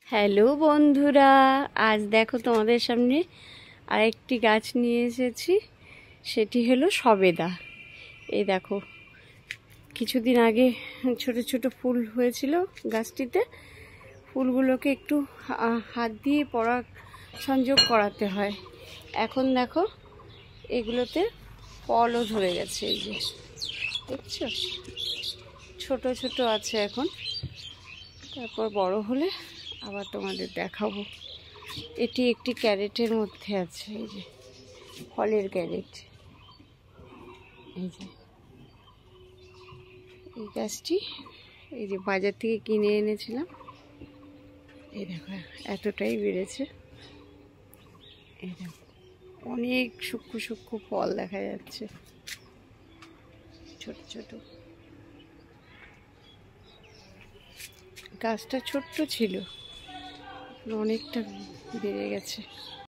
Hello বন্ধুরা, আজ দেখো তোমাদের সামনে আরেকটি গাছ নিয়ে এসেছি। সেটি হলো সবেদা। এই দেখো, কিছুদিন আগে ছোট ছোট ফুল হয়েছিল গাছটিতে। ফুলগুলোকে একটু হাত দিয়ে পরাগ সংযোগ করাতে হয়। এখন দেখো এগুলোতে ফলও ধরে গেছে। এই যে দেখছো, ছোট ছোট আছে এখন, তারপর বড় হলে আবার তোমাদের দেখাবো। এটি একটি ক্যারেটের মধ্যে আছে, এই যে ফলের ক্যারেট। এই যে এই গাছটি এই যে বাজার থেকে কিনে এনেছিলাম। এই দেখো এতটাই বেড়েছে। এই দেখো অনেক সূক্ষ্ম সূক্ষ্ম ফল দেখা যাচ্ছে, ছোট ছোট। গাছটা ছোট্ট ছিল, অনেকটা বেড়ে গেছে।